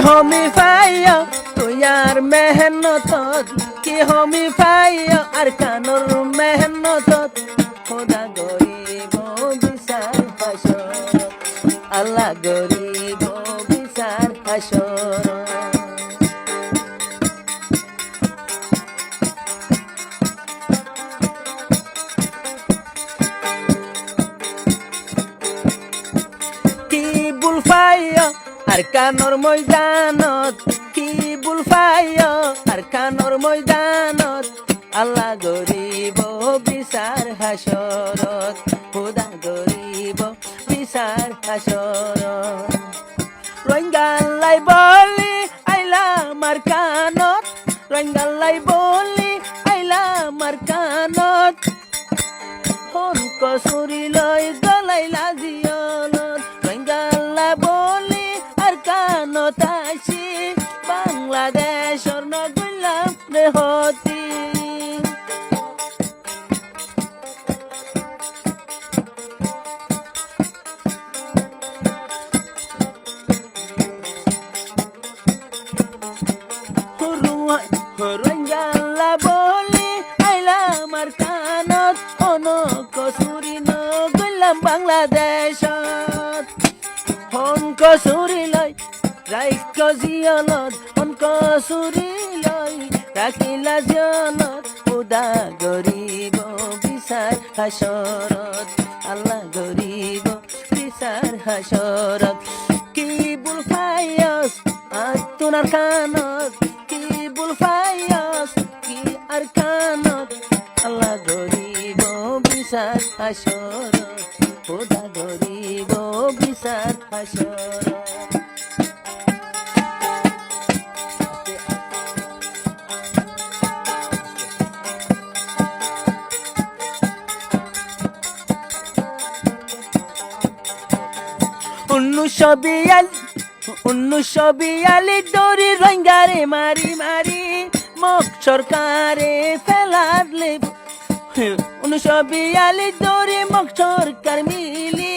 হমি পাইয় তুই আর মেহনতত কি হমি পাইয় আর কানোর মেহনতত খোদা গরিব বিচার হাসর আল্লাহ গরিব বিচার হাসর কি বুল পাইয় আর কানোর ময়দানত কি বুল পাইয় আর কানোর ময়দানত আল্লাহ গরিব বিচার হাসরত খোদা গরিব বিচার হাসরত রঙ্গালাই বলি আইলা মার কানত রঙ্গালাই বলি আইলা মার কানত হন কসুরি লই গলাইলা জিয়নত রঙ্গালা বলি আর কানত আসি বাংলাদেশর নগলাম রেহতি রঙ্গালা বলি আইলা আমার কানত অন কসুরি নগলাম বাংলাদেশত হন কসুরি লই রাইক জিয়লত হন কসুরি লই রাখিলা জিয়লত খোদা গরিব বিচার হাসরত আল্লাহ গরিব বিচার হাসরত কি বুল পাইয়স আর তোনার কানত কি বুল পাইয়স কি আর কানত আল্লাহ গরিব বিচার হাসরত খোদা গরিব বিচার হাসরত উনিশশো বিয়াল্লিশ দৌড়ি রঙ্গারে মারি মারি মক সরকারে ফেলালে 1942 দৌড়ি মক সরকার মিলি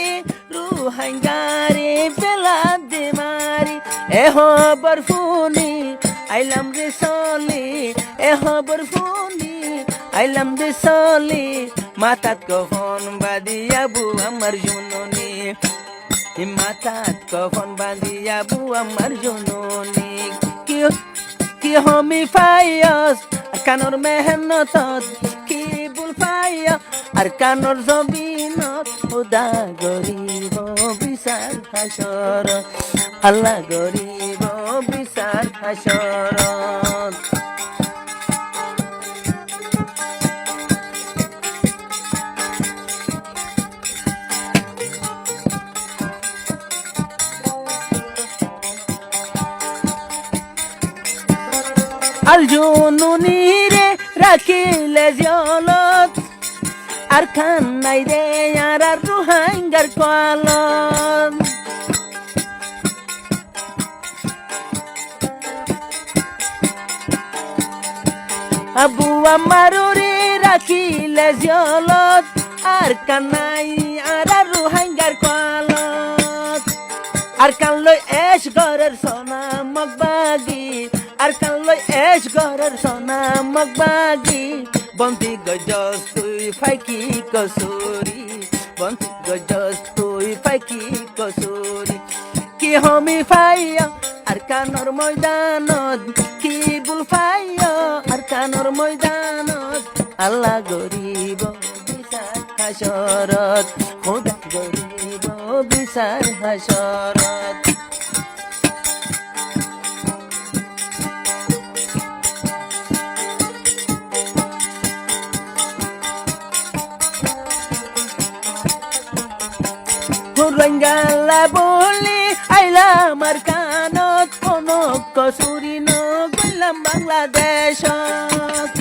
রোহিঙ্গারে ফেলা দে মারি এহবর ফুনি আইলাম রে সলি এহবর ফুনি আইলাম রে সলি মাতাত কফন বাদিয়াবু আমার জননী মাথাত কফন বাঁধিয়াবু আমার জননী কি হমি পাইয়স আর কানোর মেহনতত কি বুল পাইয় আর কানোর জমিনত খোদা গরিব বিচার হাসরত আল্লাহ গরিব বিচার হাসরত আল জননী রে রাখিলে জিয়লত আর খান নাই রে আর রোহিঙ্গার কলত আবু আমার রে রাখিলে জিয়লত আর খান নাই আর রোহিঙ্গার কলত আর কান লই এস ঘরের সোনা মগবাগি আর কান লই এস ঘরের সোনা মগবাগি বন্তি গজস তুই ফাইকি কসুরি বন্তি গজস তুই ফাইকি কসুরি কি হমি পাইয় আর কানোর ময়দানত কি বুল পাইয় আর কানোর ময়দানত আল্লাহ গরিব বিচার হাসরত খোদা গরিব বিচার হাসরত রঙ্গালা বলি আইলা আমার কানত কোন কসুরি নগলাম বাংলাদেশত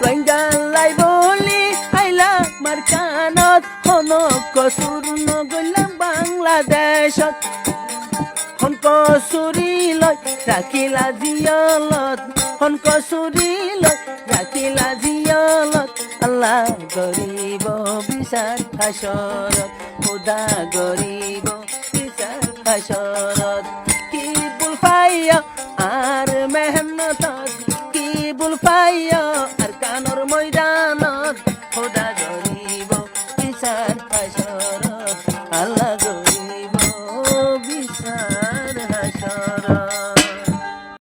রঙ্গালাই বলি আইলা আমার কানত কোন কসুর নগলাম বাংলাদেশত হন কসুরি লই রাখিলা জিয়লত হন কসুরি লই কিলা জিয়লত আল্লাহ গরিব বিচার হাসরত খুদা গরিব বিচার হাসরত কি বুল পাইয়া আর মেহনতত কি বুল পাইয়া আর কানর ময়দান